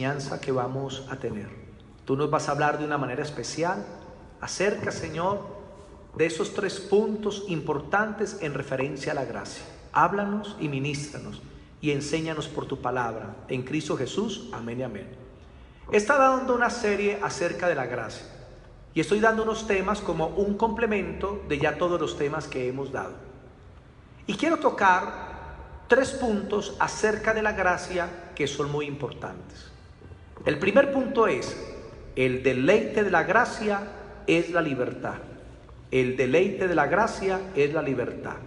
enseñanza que vamos a tener. Tú nos vas a hablar de una manera especial acerca, Señor, de esos 3 puntos importantes en referencia a la gracia. Háblanos y ministranos y enséñanos por tu palabra. En Cristo Jesús, amén y amén. Está dando una serie acerca de la gracia y estoy dando unos temas como un complemento de ya todos los temas que hemos dado. Y quiero tocar 3 puntos acerca de la gracia que son muy importantes. El primer punto es: el deleite de la gracia es la libertad. El deleite de la gracia es la libertad.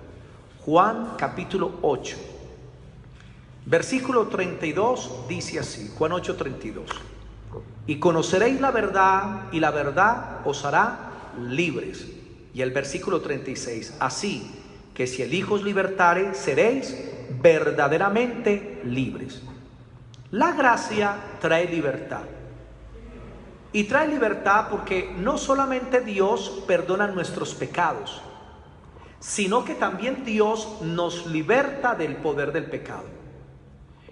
Juan capítulo 8, versículo 32 dice así, Juan 8:32. Y conoceréis la verdad, y la verdad os hará libres. Y el versículo 36, así que si el Hijo os libertare, seréis verdaderamente libres. La gracia trae libertad. Y trae libertad porque no solamente Dios perdona nuestros pecados, sino que también Dios nos liberta del poder del pecado.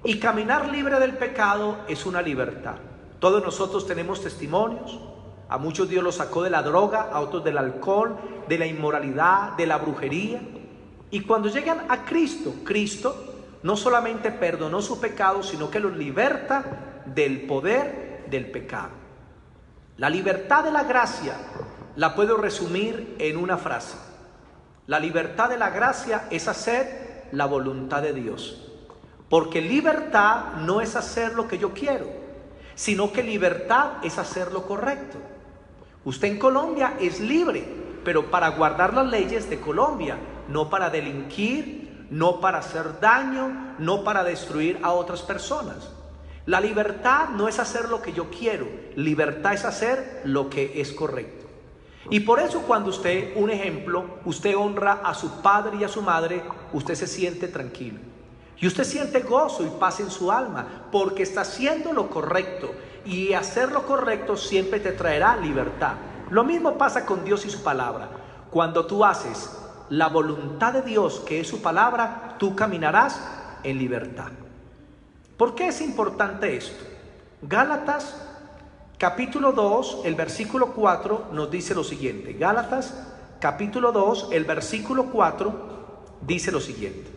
Y caminar libre del pecado es una libertad. Todos nosotros tenemos testimonios. A muchos Dios los sacó de la droga, a otros del alcohol, de la inmoralidad, de la brujería. Y cuando llegan a Cristo, Cristo no solamente perdonó su pecado, sino que los liberta del poder del pecado. La libertad de la gracia la puedo resumir en una frase. La libertad de la gracia es hacer la voluntad de Dios. Porque libertad no es hacer lo que yo quiero, sino que libertad es hacer lo correcto. Usted en Colombia es libre, pero para guardar las leyes de Colombia, no para delinquir, no para hacer daño, no para destruir a otras personas. La libertad no es hacer lo que yo quiero, libertad es hacer lo que es correcto. Y por eso cuando usted, un ejemplo, usted honra a su padre y a su madre, usted se siente tranquilo. Y usted siente gozo y paz en su alma, porque está haciendo lo correcto. Y hacer lo correcto siempre te traerá libertad. Lo mismo pasa con Dios y su palabra. Cuando tú haces la voluntad de Dios, que es su palabra, tú caminarás en libertad. ¿Por qué es importante esto? Gálatas capítulo 2, el versículo 4 nos dice lo siguiente. Gálatas capítulo 2, el versículo 4 dice lo siguiente.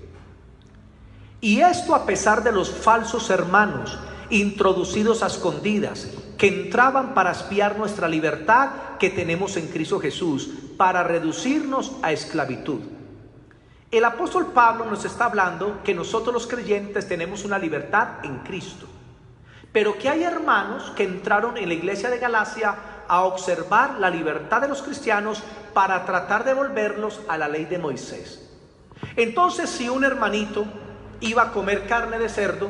Y esto a pesar de los falsos hermanos introducidos a escondidas, que entraban para espiar nuestra libertad que tenemos en Cristo Jesús, para reducirnos a esclavitud. El apóstol Pablo nos está hablando que nosotros los creyentes tenemos una libertad en Cristo, pero que hay hermanos que entraron en la iglesia de Galacia a observar la libertad de los cristianos para tratar de volverlos a la ley de Moisés. Entonces, si un hermanito iba a comer carne de cerdo,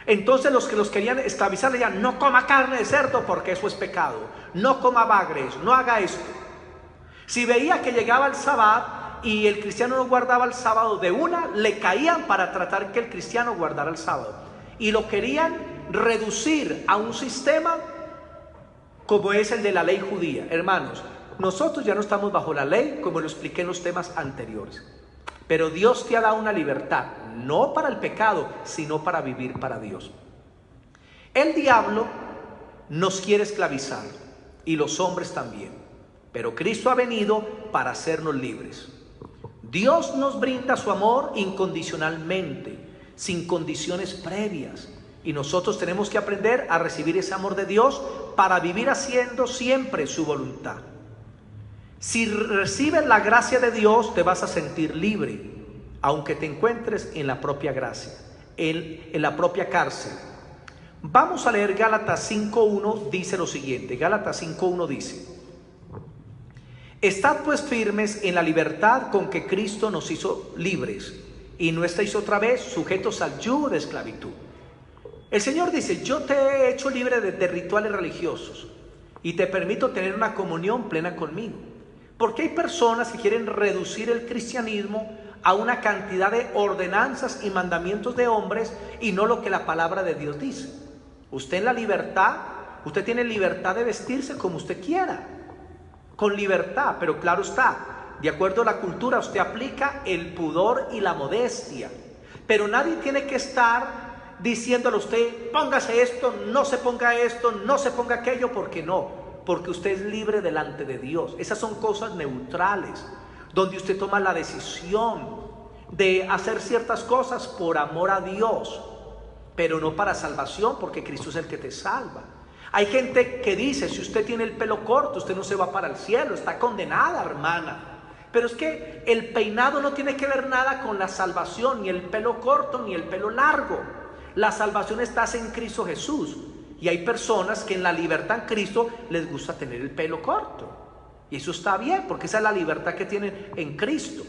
entonces los que los querían esclavizar le decían: no coma carne de cerdo porque eso es pecado, no coma bagres, no haga esto. Si veía que llegaba el sábado y el cristiano no guardaba el sábado, de una le caían para tratar que el cristiano guardara el sábado, y lo querían reducir a un sistema como es el de la ley judía. Hermanos, nosotros ya no estamos bajo la ley, como lo expliqué en los temas anteriores, pero Dios te ha dado una libertad, no para el pecado, sino para vivir para Dios. El diablo nos quiere esclavizar, y los hombres también, pero Cristo ha venido para hacernos libres. Dios nos brinda su amor incondicionalmente, sin condiciones previas, y nosotros tenemos que aprender a recibir ese amor de Dios para vivir haciendo siempre su voluntad. Si recibes la gracia de Dios, te vas a sentir libre, aunque te encuentres en la propia gracia, en la propia cárcel. Vamos a leer Gálatas 5.1, dice lo siguiente. Gálatas 5.1 dice: Estad pues firmes en la libertad con que Cristo nos hizo libres, y no estéis otra vez sujetos al yugo de esclavitud. El Señor dice: yo te he hecho libre de rituales religiosos y te permito tener una comunión plena conmigo. Porque hay personas que quieren reducir el cristianismo a una cantidad de ordenanzas y mandamientos de hombres y no lo que la palabra de Dios dice. Usted en la libertad, usted tiene libertad de vestirse como usted quiera, con libertad, pero claro está, de acuerdo a la cultura usted aplica el pudor y la modestia, pero nadie tiene que estar diciéndole a usted, póngase esto, no se ponga esto, no se ponga aquello, porque no, porque usted es libre delante de Dios. Esas son cosas neutrales, donde usted toma la decisión de hacer ciertas cosas por amor a Dios, pero no para salvación, porque Cristo es el que te salva. Hay gente que dice, si usted tiene el pelo corto, usted no se va para el cielo, está condenada, hermana. Pero es que el peinado no tiene que ver nada con la salvación, ni el pelo corto, ni el pelo largo. La salvación está en Cristo Jesús. Y hay personas que en la libertad en Cristo les gusta tener el pelo corto. Y eso está bien, porque esa es la libertad que tienen en Cristo.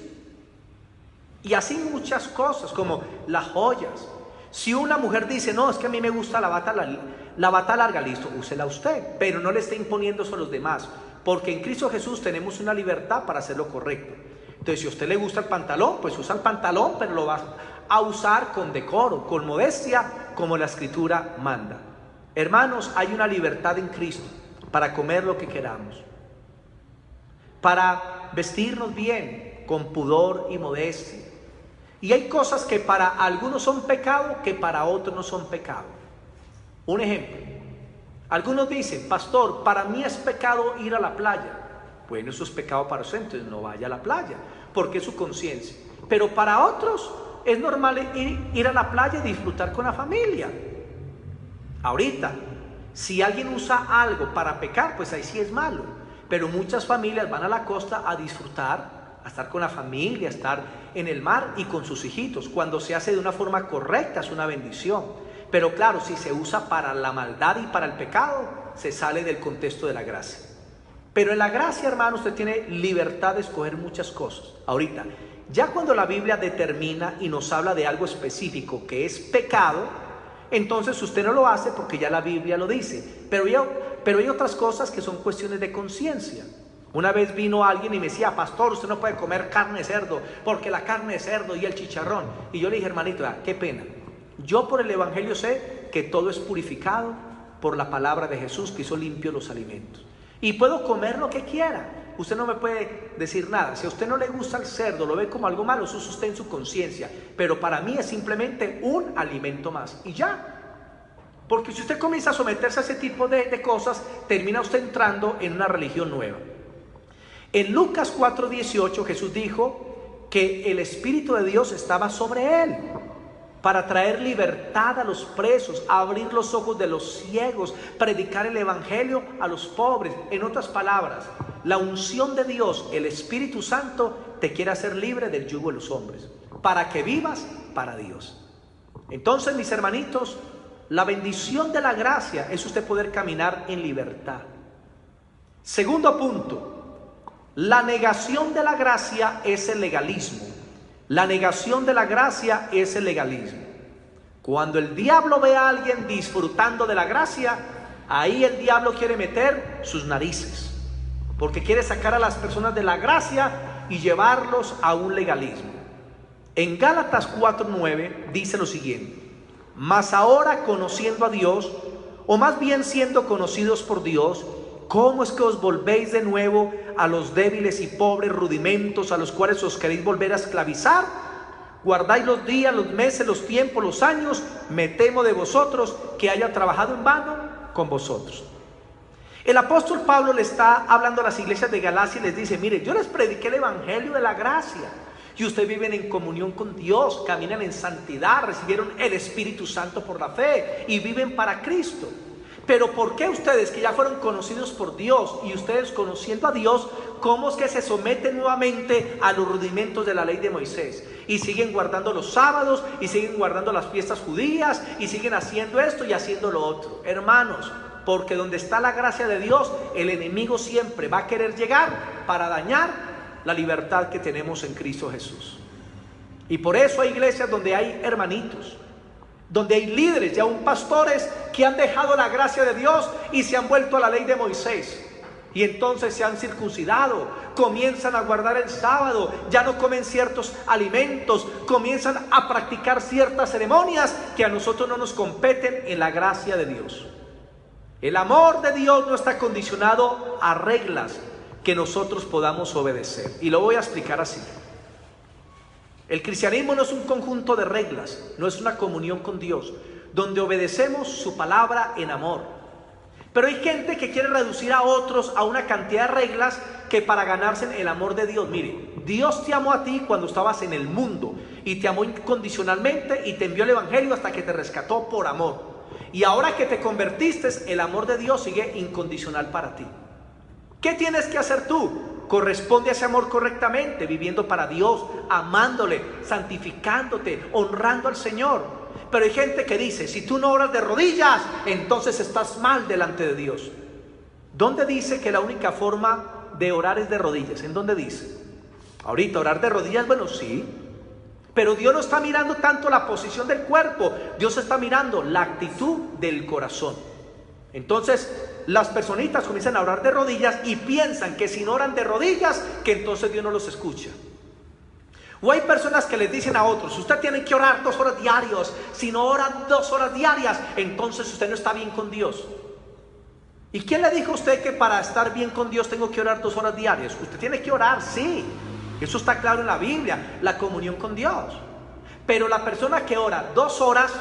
Y así muchas cosas, como las joyas. Si una mujer dice, no, es que a mí me gusta la bata larga, listo, úsela usted, pero no le esté imponiendo eso a los demás, porque en Cristo Jesús tenemos una libertad para hacer lo correcto. Entonces, si a usted le gusta el pantalón, pues usa el pantalón, pero lo va a usar con decoro, con modestia, como la Escritura manda. Hermanos, hay una libertad en Cristo para comer lo que queramos, para vestirnos bien, con pudor y modestia. Y hay cosas que para algunos son pecado, que para otros no son pecado. Un ejemplo, algunos dicen, pastor, para mí es pecado ir a la playa. Bueno, eso es pecado para usted, entonces no vaya a la playa, porque es su conciencia. Pero para otros es normal ir a la playa y disfrutar con la familia. Ahorita, si alguien usa algo para pecar, pues ahí sí es malo. Pero muchas familias van a la costa a disfrutar, a estar con la familia, a estar en el mar y con sus hijitos. Cuando se hace de una forma correcta es una bendición. Pero claro, si se usa para la maldad y para el pecado, se sale del contexto de la gracia. Pero en la gracia, hermano, usted tiene libertad de escoger muchas cosas. Ahorita, ya cuando la Biblia determina y nos habla de algo específico que es pecado, entonces usted no lo hace porque ya la Biblia lo dice. Pero hay otras cosas que son cuestiones de conciencia. Una vez vino alguien y me decía, pastor, usted no puede comer carne de cerdo, porque la carne de cerdo y el chicharrón. Y yo le dije, hermanito, qué pena. Yo por el Evangelio sé que todo es purificado por la palabra de Jesús, que hizo limpio los alimentos. Y puedo comer lo que quiera. Usted no me puede decir nada. Si a usted no le gusta el cerdo, lo ve como algo malo, eso es usted en su conciencia. Pero para mí es simplemente un alimento más. Y ya. Porque si usted comienza a someterse a ese tipo de cosas, termina usted entrando en una religión nueva. En Lucas 4:18 Jesús dijo que el Espíritu de Dios estaba sobre él para traer libertad a los presos, abrir los ojos de los ciegos, predicar el Evangelio a los pobres. En otras palabras, la unción de Dios, el Espíritu Santo, te quiere hacer libre del yugo de los hombres, para que vivas para Dios. Entonces, mis hermanitos, la bendición de la gracia es usted poder caminar en libertad. Segundo punto, la negación de la gracia es el legalismo. La negación de la gracia es el legalismo. Cuando el diablo ve a alguien disfrutando de la gracia, ahí el diablo quiere meter sus narices, porque quiere sacar a las personas de la gracia y llevarlos a un legalismo. En Gálatas 4:9 dice lo siguiente: mas ahora, conociendo a Dios, o más bien siendo conocidos por Dios, ¿cómo es que os volvéis de nuevo a los débiles y pobres rudimentos a los cuales os queréis volver a esclavizar? Guardáis los días, los meses, los tiempos, los años. Me temo de vosotros que haya trabajado en vano con vosotros. El apóstol Pablo le está hablando a las iglesias de Galacia y les dice: mire, yo les prediqué el evangelio de la gracia y ustedes viven en comunión con Dios, caminan en santidad, recibieron el Espíritu Santo por la fe y viven para Cristo. Pero ¿por qué ustedes, que ya fueron conocidos por Dios, y ustedes conociendo a Dios, cómo es que se someten nuevamente a los rudimentos de la ley de Moisés? Y siguen guardando los sábados, y siguen guardando las fiestas judías, y siguen haciendo esto y haciendo lo otro. Hermanos, porque donde está la gracia de Dios, el enemigo siempre va a querer llegar para dañar la libertad que tenemos en Cristo Jesús. Y por eso hay iglesias donde hay hermanitos, donde hay líderes y aún pastores que han dejado la gracia de Dios y se han vuelto a la ley de Moisés. Y entonces se han circuncidado, comienzan a guardar el sábado, ya no comen ciertos alimentos, comienzan a practicar ciertas ceremonias que a nosotros no nos competen en la gracia de Dios. El amor de Dios no está condicionado a reglas que nosotros podamos obedecer. Y lo voy a explicar así. El cristianismo no es un conjunto de reglas, no es una comunión con Dios. donde obedecemos su palabra en amor. Pero hay gente que quiere reducir a otros a una cantidad de reglas que para ganarse el amor de Dios. Mire, Dios te amó a ti cuando estabas en el mundo y te amó incondicionalmente y te envió el evangelio hasta que te rescató por amor. Y ahora que te convertiste, el amor de Dios sigue incondicional para ti. ¿Qué tienes que hacer tú? Corresponde a ese amor correctamente, viviendo para Dios, amándole, santificándote, honrando al Señor. Pero hay gente que dice, si tú no oras de rodillas, entonces estás mal delante de Dios. ¿Dónde dice que la única forma de orar es de rodillas? ¿En dónde dice? Ahorita, orar de rodillas, bueno, sí. Pero Dios no está mirando tanto la posición del cuerpo. Dios está mirando la actitud del corazón. Entonces, las personitas comienzan a orar de rodillas y piensan que si no oran de rodillas, que entonces Dios no los escucha. O hay personas que les dicen a otros, usted tiene que orar 2 horas diarias. Si no ora 2 horas diarias, entonces usted no está bien con Dios. ¿Y quién le dijo a usted que para estar bien con Dios tengo que orar 2 horas diarias? Usted tiene que orar, sí. Eso está claro en la Biblia, la comunión con Dios. Pero la persona que ora 2 horas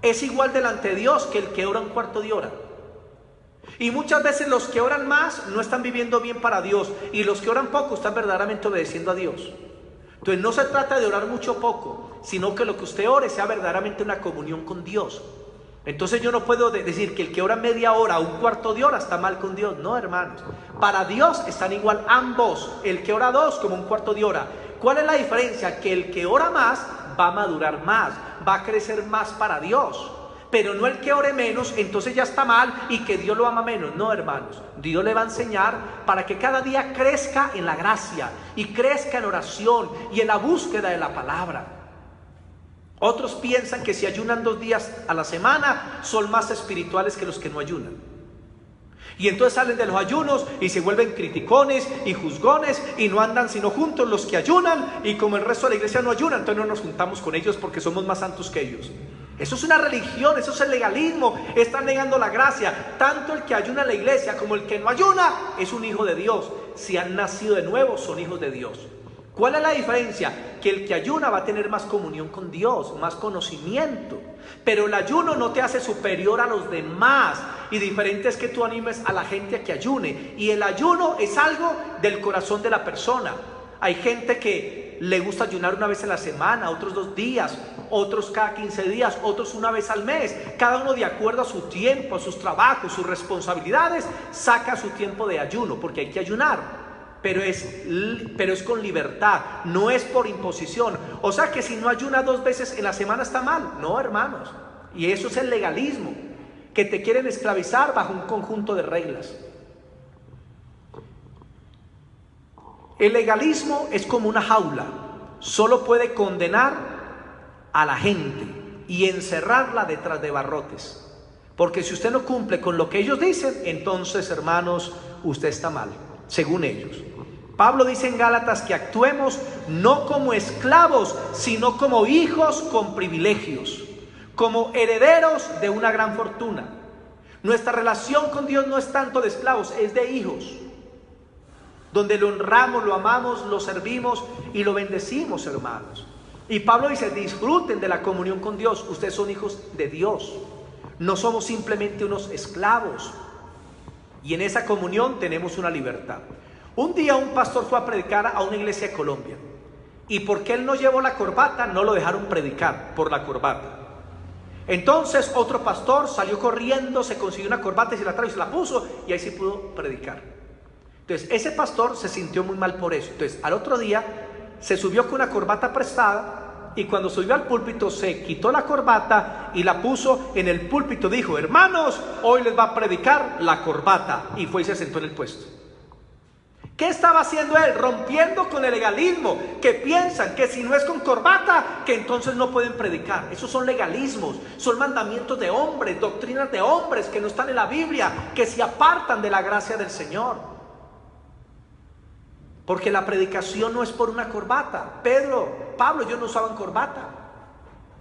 es igual delante de Dios que el que ora 1/4 de hora. Y muchas veces los que oran más no están viviendo bien para Dios, y los que oran poco están verdaderamente obedeciendo a Dios. Entonces no se trata de orar mucho o poco, sino que lo que usted ore sea verdaderamente una comunión con Dios. Entonces yo no puedo decir que el que ora media hora o 1/4 de hora está mal con Dios. No, hermanos, para Dios están igual ambos, el que ora 2 como 1/4 de hora. ¿Cuál es la diferencia? Que el que ora más va a madurar más, va a crecer más para Dios. Pero no el que ore menos, entonces ya está mal y que Dios lo ama menos. No, hermanos, Dios le va a enseñar para que cada día crezca en la gracia y crezca en oración y en la búsqueda de la palabra. Otros piensan que si ayunan 2 días a la semana son más espirituales que los que no ayunan. Y entonces salen de los ayunos y se vuelven criticones y juzgones y no andan sino juntos los que ayunan, y como el resto de la iglesia no ayuna, entonces no nos juntamos con ellos porque somos más santos que ellos. Eso es una religión, eso es el legalismo, están negando la gracia. Tanto el que ayuna en la iglesia como el que no ayuna es un hijo de Dios. Si han nacido de nuevo, son hijos de Dios. ¿Cuál es la diferencia? Que el que ayuna va a tener más comunión con Dios, más conocimiento. Pero el ayuno no te hace superior a los demás. Y diferente es que tú animes a la gente a que ayune. Y el ayuno es algo del corazón de la persona. Hay gente que le gusta ayunar una vez a la semana, otros 2 días, otros cada 15 días, otros una vez al mes. Cada uno de acuerdo a su tiempo, a sus trabajos, sus responsabilidades, saca su tiempo de ayuno, porque hay que ayunar. Pero es con libertad, no es por imposición. O sea que si no ayuna 2 veces en la semana está mal. No, hermanos. Y eso es el legalismo, que te quieren esclavizar bajo un conjunto de reglas. El legalismo es como una jaula, solo puede condenar a la gente y encerrarla detrás de barrotes. Porque si usted no cumple con lo que ellos dicen, entonces, hermanos, usted está mal, según ellos. Pablo dice en Gálatas que actuemos no como esclavos, sino como hijos con privilegios, como herederos de una gran fortuna. Nuestra relación con Dios no es tanto de esclavos, es de hijos, donde lo honramos, lo amamos, lo servimos y lo bendecimos, hermanos. Y Pablo dice, disfruten de la comunión con Dios. Ustedes son hijos de Dios, no somos simplemente unos esclavos. Y en esa comunión tenemos una libertad. Un día un pastor fue a predicar a una iglesia de Colombia, y porque él no llevó la corbata, no lo dejaron predicar por la corbata. Entonces otro pastor salió corriendo, se consiguió una corbata y se la trajo y se la puso, y ahí sí pudo predicar. Entonces ese pastor se sintió muy mal por eso. Entonces al otro día se subió con una corbata prestada, y cuando subió al púlpito se quitó la corbata y la puso en el púlpito. Dijo, hermanos, hoy les va a predicar la corbata, y fue y se sentó en el puesto. ¿Qué estaba haciendo él? Rompiendo con el legalismo, que piensan que si no es con corbata, que entonces no pueden predicar. Esos son legalismos, son mandamientos de hombres, doctrinas de hombres que no están en la Biblia, que se apartan de la gracia del Señor. Porque la predicación no es por una corbata. Pablo, ellos no usaban corbata.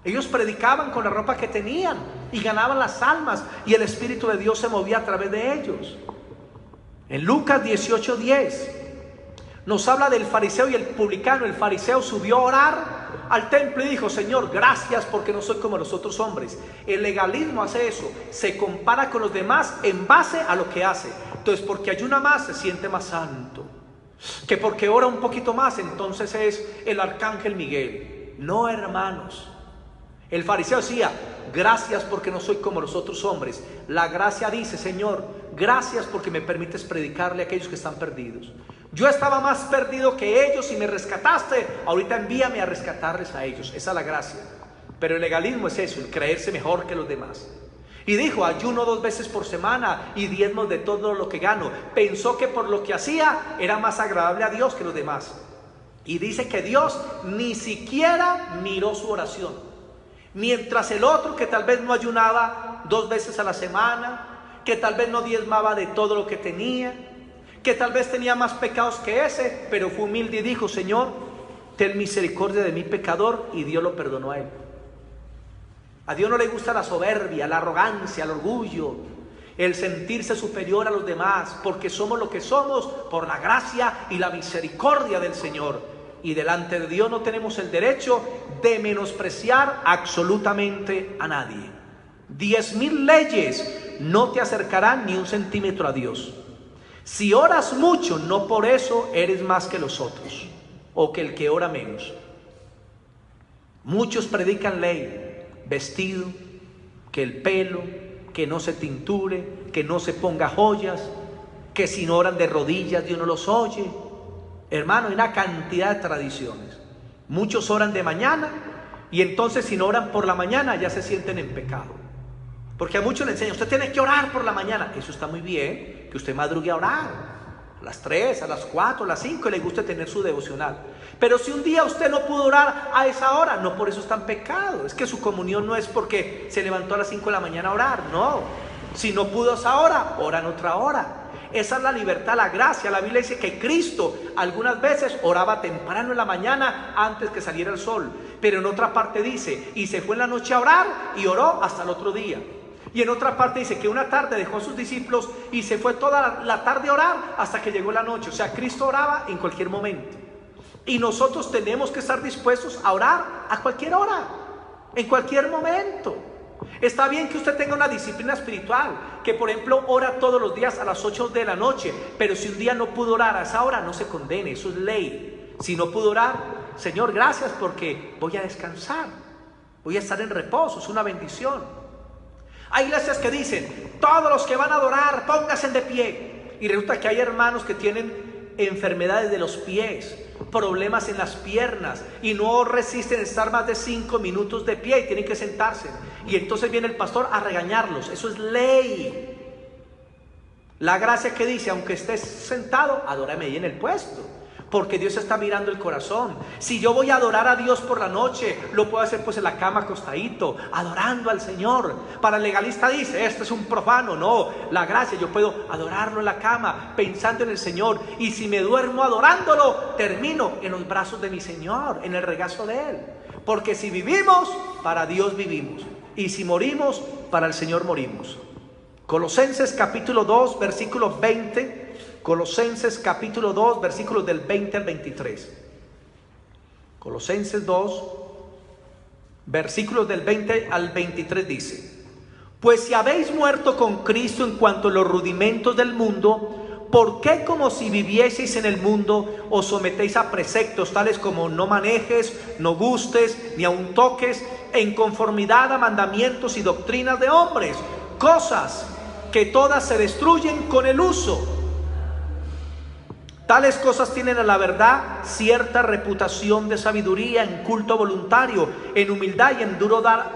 Ellos predicaban con la ropa que tenían y ganaban las almas, y el Espíritu de Dios se movía a través de ellos. En Lucas 18:10 nos habla del fariseo y el publicano. El fariseo subió a orar al templo y dijo: Señor, gracias porque no soy como los otros hombres. El legalismo hace eso, se compara con los demás en base a lo que hace. Entonces, porque ayuna más, se siente más santo. Que porque ora un poquito más, entonces es el arcángel Miguel. No, hermanos. El fariseo decía: gracias porque no soy como los otros hombres. La gracia dice: Señor, gracias porque me permites predicarle a aquellos que están perdidos. Yo estaba más perdido que ellos y me rescataste. Ahorita envíame a rescatarles a ellos. Esa es la gracia. Pero el legalismo es eso, el creerse mejor que los demás. Y dijo: ayuno 2 veces por semana y diezmos de todo lo que gano. Pensó que por lo que hacía era más agradable a Dios que los demás. Y dice que Dios ni siquiera miró su oración. Mientras el otro, que tal vez no ayunaba 2 veces a la semana, que tal vez no diezmaba de todo lo que tenía, que tal vez tenía más pecados que ese, pero fue humilde y dijo: Señor, ten misericordia de mi pecador. Y Dios lo perdonó a él. A Dios no le gusta la soberbia, la arrogancia, el orgullo, el sentirse superior a los demás, porque somos lo que somos por la gracia y la misericordia del Señor. Y delante de Dios no tenemos el derecho de menospreciar absolutamente a nadie. 10,000 leyes no te acercarán ni 1 centímetro a Dios. Si oras mucho, no por eso eres más que los otros, o que el que ora menos. Muchos predican ley, vestido, que el pelo, que no se tinture, que no se ponga joyas, que si no oran de rodillas Dios no los oye. Hermano, hay una cantidad de tradiciones. Muchos oran de mañana y entonces si no oran por la mañana ya se sienten en pecado. Porque a muchos le enseñan: usted tiene que orar por la mañana. Eso está muy bien, que usted madrugue a orar a las 3, a las 4, a las 5 y le guste tener su devocional. Pero si un día usted no pudo orar a esa hora, no por eso está en pecado. Es que su comunión no es porque se levantó a las 5 de la mañana a orar, no. Si no pudo a esa hora, ora en otra hora. Esa es la libertad, la gracia. La Biblia dice que Cristo algunas veces oraba temprano en la mañana antes que saliera el sol. Pero en otra parte dice: y se fue en la noche a orar y oró hasta el otro día. Y en otra parte dice que una tarde dejó a sus discípulos y se fue toda la tarde a orar hasta que llegó la noche. O sea, Cristo oraba en cualquier momento. Y nosotros tenemos que estar dispuestos a orar a cualquier hora, en cualquier momento. Está bien que usted tenga una disciplina espiritual, que por ejemplo ora todos los días a las 8 de la noche, pero si un día no pudo orar a esa hora, no se condene, eso es ley. Si no pudo orar: Señor, gracias porque voy a descansar, voy a estar en reposo, es una bendición. Hay iglesias que dicen: todos los que van a adorar, pónganse de pie. Y resulta que hay hermanos que tienen enfermedades de los pies, problemas en las piernas y no resisten estar más de 5 minutos de pie y tienen que sentarse. Y entonces viene el pastor a regañarlos. Eso es ley. La gracia que dice: aunque estés sentado, adórame ahí en el puesto, porque Dios está mirando el corazón. Si yo voy a adorar a Dios por la noche, lo puedo hacer pues en la cama acostadito, adorando al Señor. Para el legalista dice: esto es un profano. No, la gracia, yo puedo adorarlo en la cama, pensando en el Señor. Y si me duermo adorándolo, termino en los brazos de mi Señor, en el regazo de Él. Porque si vivimos, para Dios vivimos. Y si morimos, para el Señor morimos. Colosenses capítulo 2, versículo 20. Colosenses capítulo 2, versículos del 20 al 23. Colosenses 2, versículos del 20 al 23 dice: pues si habéis muerto con Cristo en cuanto a los rudimentos del mundo, ¿por qué como si vivieseis en el mundo os sometéis a preceptos tales como no manejes, no gustes, ni aun toques, en conformidad a mandamientos y doctrinas de hombres, cosas que todas se destruyen con el uso? Tales cosas tienen a la verdad cierta reputación de sabiduría, en culto voluntario, en humildad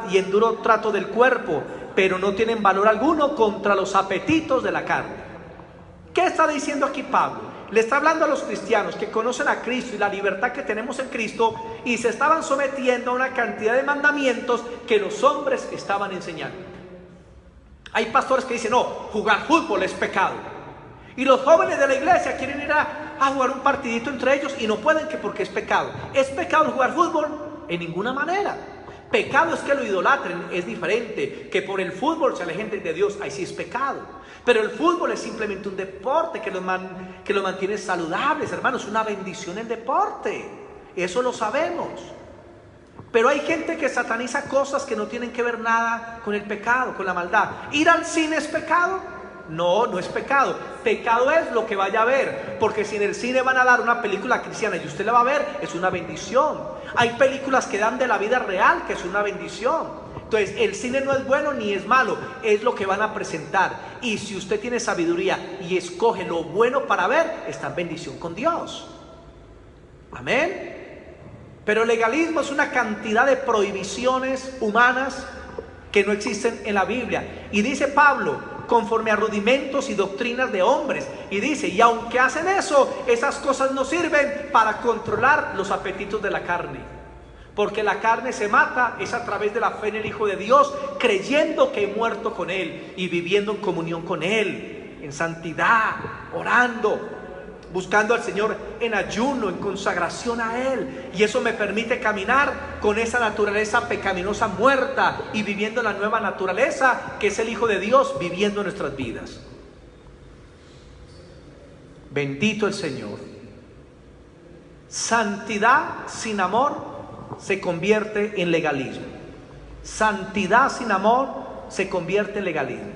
y en duro trato del cuerpo, pero no tienen valor alguno contra los apetitos de la carne. ¿Qué está diciendo aquí Pablo? Le está hablando a los cristianos que conocen a Cristo y la libertad que tenemos en Cristo, y se estaban sometiendo a una cantidad de mandamientos que los hombres estaban enseñando. Hay pastores que dicen: no, jugar fútbol es pecado. Y los jóvenes de la iglesia quieren ir a jugar un partidito entre ellos y no pueden, que porque es pecado. ¿Es pecado jugar fútbol? En ninguna manera. Pecado es que lo idolatren, es diferente. Que por el fútbol se alejen de Dios, ahí sí es pecado. Pero el fútbol es simplemente un deporte que los mantiene saludables, hermanos. Es una bendición el deporte, eso lo sabemos. Pero hay gente que sataniza cosas que no tienen que ver nada con el pecado, con la maldad. ¿Ir al cine es pecado? No, no es pecado. Pecado es lo que vaya a ver. Porque si en el cine van a dar una película cristiana y usted la va a ver, es una bendición. Hay películas que dan de la vida real, que es una bendición. Entonces, el cine no es bueno ni es malo, es lo que van a presentar. Y si usted tiene sabiduría y escoge lo bueno para ver, está en bendición con Dios. Amén. Pero el legalismo es una cantidad de prohibiciones humanas que no existen en la Biblia. Y dice Pablo, conforme a rudimentos y doctrinas de hombres. Y dice, y aunque hacen eso, esas cosas no sirven para controlar los apetitos de la carne. Porque la carne se mata es a través de la fe en el Hijo de Dios, creyendo que he muerto con Él y viviendo en comunión con Él, en santidad, orando, buscando al Señor en ayuno, en consagración a Él. Y eso me permite caminar con esa naturaleza pecaminosa muerta y viviendo la nueva naturaleza que es el Hijo de Dios viviendo en nuestras vidas. Bendito el Señor. Santidad sin amor se convierte en legalismo. Santidad sin amor se convierte en legalismo.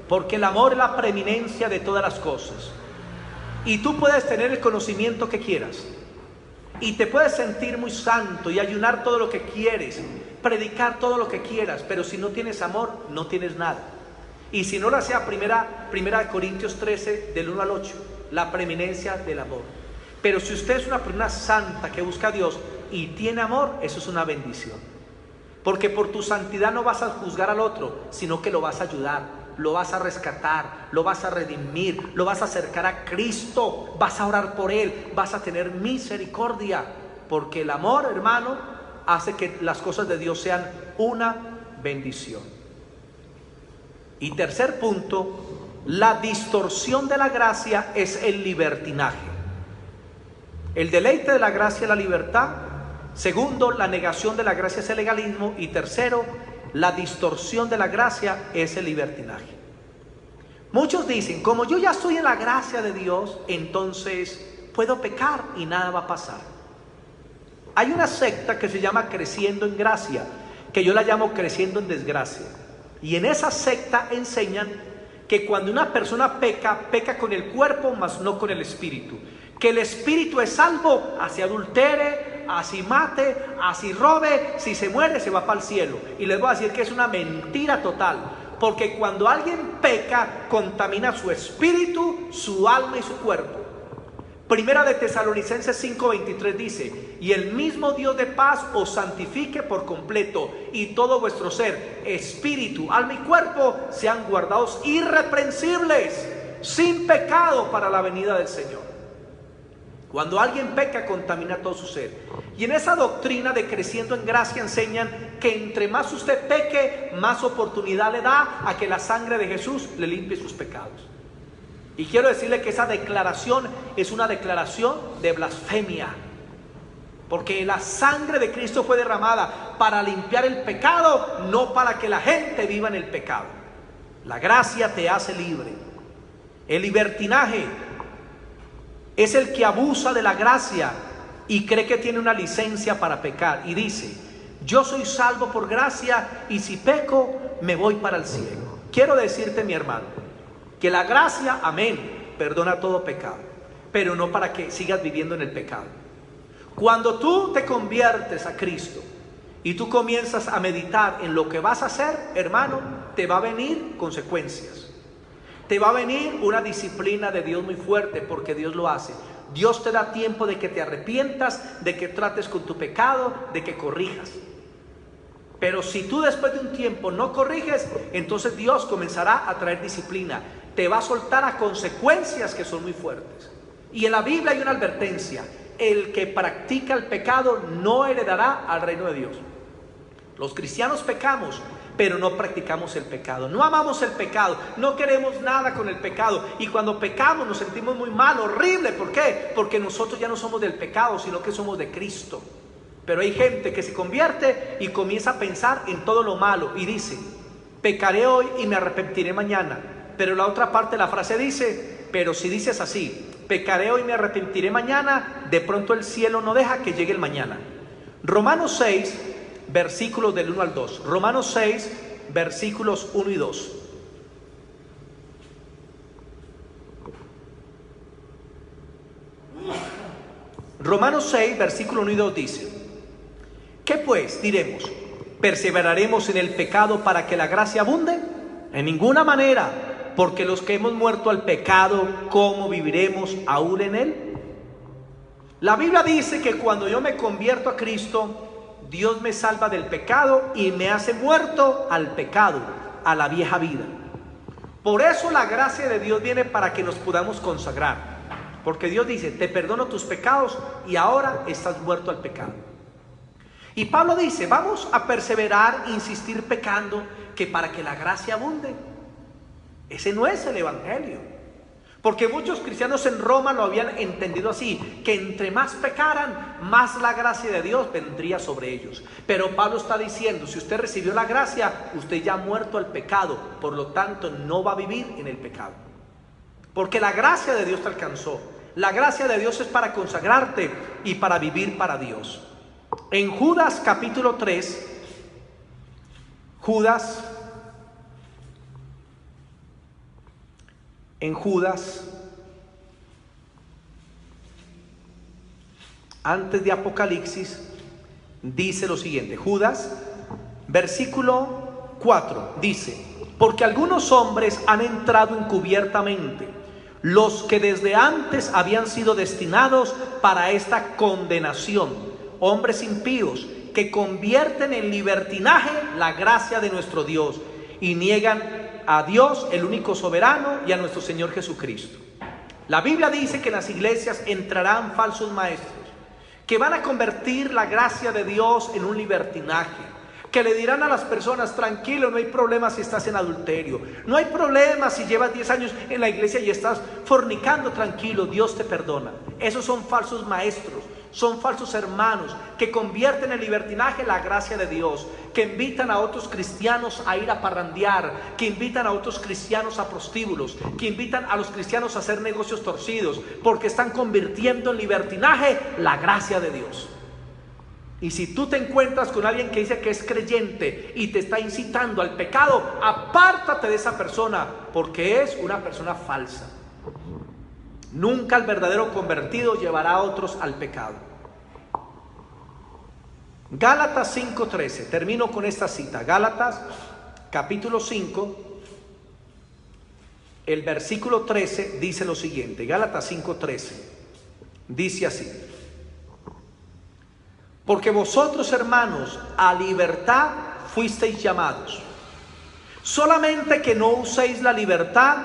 Porque el amor es la preeminencia de todas las cosas. Y tú puedes tener el conocimiento que quieras. Y te puedes sentir muy santo y ayunar todo lo que quieres, predicar todo lo que quieras, pero si no tienes amor, no tienes nada. Y si no lo hacía primera de Corintios 13, del 1 al 8, la preeminencia del amor. Pero si usted es una persona santa que busca a Dios y tiene amor, eso es una bendición. Porque por tu santidad no vas a juzgar al otro, sino que lo vas a ayudar, lo vas a rescatar, lo vas a redimir, lo vas a acercar a Cristo, vas a orar por Él, vas a tener misericordia. Porque el amor, hermano, hace que las cosas de Dios sean una bendición. Y tercer punto, la distorsión de la gracia es el libertinaje. El deleite de la gracia es la libertad. Segundo, la negación de la gracia es el legalismo. Y tercero, la distorsión de la gracia es el libertinaje. Muchos dicen, como yo ya estoy en la gracia de Dios, entonces puedo pecar y nada va a pasar. Hay una secta que se llama Creciendo en Gracia, que yo la llamo Creciendo en Desgracia. Y en esa secta enseñan que cuando una persona peca, peca con el cuerpo, mas no con el espíritu. Que el espíritu es salvo, así adultere, así mate, así robe, si se muere se va para el cielo. Y les voy a decir que es una mentira total, porque cuando alguien peca, contamina su espíritu, su alma y su cuerpo. Primera de Tesalonicenses 5:23 dice, y el mismo Dios de paz os santifique por completo, y todo vuestro ser, espíritu, alma y cuerpo, sean guardados irreprensibles, sin pecado para la venida del Señor. Cuando alguien peca, contamina todo su ser. Y en esa doctrina de Creciendo en Gracia enseñan que entre más usted peque, más oportunidad le da a que la sangre de Jesús le limpie sus pecados. Y quiero decirle que esa declaración es una declaración de blasfemia. Porque la sangre de Cristo fue derramada para limpiar el pecado, no para que la gente viva en el pecado. La gracia te hace libre. El libertinaje es el que abusa de la gracia y cree que tiene una licencia para pecar. Y dice, yo soy salvo por gracia y si peco, me voy para el cielo. Quiero decirte, mi hermano, que la gracia, amén, perdona todo pecado, pero no para que sigas viviendo en el pecado. Cuando tú te conviertes a Cristo y tú comienzas a meditar en lo que vas a hacer, hermano, te va a venir consecuencias. Te va a venir una disciplina de Dios muy fuerte, porque Dios lo hace. Dios te da tiempo de que te arrepientas, de que trates con tu pecado, de que corrijas. Pero si tú después de un tiempo no corriges, entonces Dios comenzará a traer disciplina. Te va a soltar a consecuencias que son muy fuertes. Y en la Biblia hay una advertencia: el que practica el pecado no heredará al reino de Dios. Los cristianos pecamos, pero no practicamos el pecado, no amamos el pecado, no queremos nada con el pecado, y cuando pecamos nos sentimos muy mal, horrible. ¿Por qué? Porque nosotros ya no somos del pecado, sino que somos de Cristo. Pero hay gente que se convierte y comienza a pensar en todo lo malo y dice, pecaré hoy y me arrepentiré mañana. Pero la otra parte de la frase dice, pero si dices así, pecaré hoy y me arrepentiré mañana, de pronto el cielo no deja que llegue el mañana. Romanos 6, versículos del 1 al 2. Romanos 6, versículos 1 y 2. Romanos 6, versículo 1 y 2 dice: ¿qué pues diremos? ¿Perseveraremos en el pecado para que la gracia abunde? En ninguna manera, porque los que hemos muerto al pecado, ¿cómo viviremos aún en él? La Biblia dice que cuando yo me convierto a Cristo, Dios me salva del pecado y me hace muerto al pecado, a la vieja vida. Por eso la gracia de Dios viene para que nos podamos consagrar. Porque Dios dice, te perdono tus pecados y ahora estás muerto al pecado. Y Pablo dice, vamos a perseverar, insistir pecando, que para que la gracia abunde. Ese no es el evangelio. Porque muchos cristianos en Roma lo habían entendido así, que entre más pecaran, más la gracia de Dios vendría sobre ellos. Pero Pablo está diciendo, si usted recibió la gracia, usted ya ha muerto al pecado, por lo tanto no va a vivir en el pecado. Porque la gracia de Dios te alcanzó. La gracia de Dios es para consagrarte y para vivir para Dios. En Judas capítulo 3, en Judas, antes de Apocalipsis, dice lo siguiente. Judas, versículo 4, dice: porque algunos hombres han entrado encubiertamente, los que desde antes habían sido destinados para esta condenación, hombres impíos que convierten en libertinaje la gracia de nuestro Dios y niegan a Dios, el único soberano, y a nuestro Señor Jesucristo. La Biblia dice que en las iglesias entrarán falsos maestros que van a convertir la gracia de Dios en un libertinaje, que le dirán a las personas, tranquilo, no hay problema si estás en adulterio, no hay problema si llevas 10 años en la iglesia y estás fornicando, tranquilo, Dios te perdona. Esos son falsos maestros, son falsos hermanos que convierten en libertinaje la gracia de Dios, que invitan a otros cristianos a ir a parrandear, que invitan a otros cristianos a prostíbulos, que invitan a los cristianos a hacer negocios torcidos, porque están convirtiendo en libertinaje la gracia de Dios. Y si tú te encuentras con alguien que dice que es creyente y te está incitando al pecado, apártate de esa persona, porque es una persona falsa. Nunca el verdadero convertido llevará a otros al pecado. Gálatas 5:13, termino con esta cita. Gálatas capítulo 5, el versículo 13 dice lo siguiente. Gálatas 5:13 dice así: porque vosotros, hermanos, a libertad fuisteis llamados, solamente que no uséis la libertad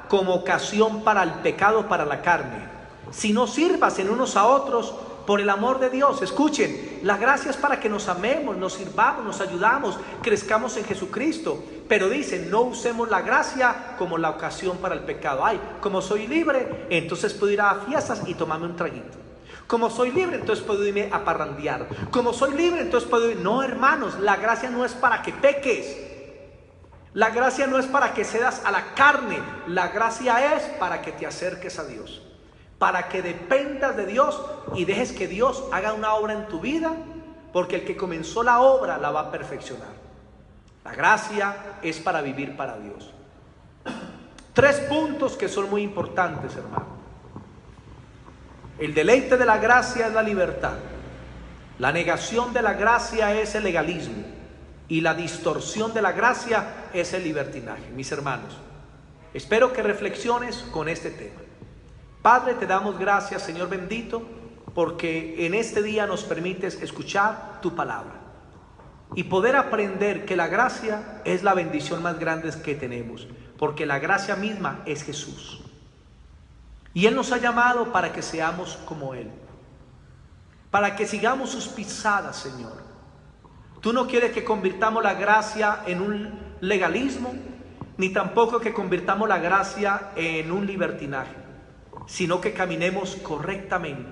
como ocasión para el pecado, para la carne, sino sirvas en unos a otros por el amor de Dios. Escuchen, la gracia es para que nos amemos, nos sirvamos, nos ayudamos, crezcamos en Jesucristo. Pero dice, no usemos la gracia como la ocasión para el pecado. Ay, como soy libre, entonces puedo ir a fiestas y tomarme un traguito. Como soy libre, entonces puedo irme a parrandear. Como soy libre, entonces puedo ir... No, hermanos, la gracia no es para que peques. La gracia no es para que cedas a la carne. La gracia es para que te acerques a Dios, para que dependas de Dios y dejes que Dios haga una obra en tu vida, porque el que comenzó la obra la va a perfeccionar. La gracia es para vivir para Dios. 3 puntos que son muy importantes, hermano. El deleite de la gracia es la libertad. La negación de la gracia es el legalismo. Y la distorsión de la gracia es el libertinaje. Mis hermanos, espero que reflexiones con este tema. Padre, te damos gracias, Señor bendito, porque en este día nos permites escuchar tu palabra y poder aprender que la gracia es la bendición más grande que tenemos, porque la gracia misma es Jesús. Y Él nos ha llamado para que seamos como Él, para que sigamos sus pisadas, Señor. Tú no quieres que convirtamos la gracia en un legalismo, ni tampoco que convirtamos la gracia en un libertinaje, sino que caminemos correctamente,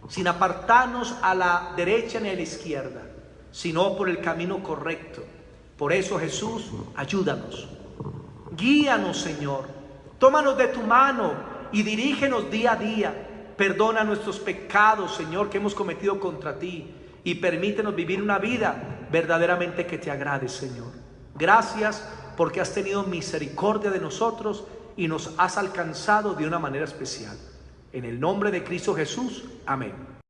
sin apartarnos a la derecha ni a la izquierda, sino por el camino correcto. Por eso, Jesús, ayúdanos, guíanos, Señor, tómanos de tu mano y dirígenos día a día. Perdona nuestros pecados, Señor, que hemos cometido contra ti, y permítenos vivir una vida verdaderamente que te agrade, Señor. Gracias porque has tenido misericordia de nosotros y nos has alcanzado de una manera especial. En el nombre de Cristo Jesús, amén.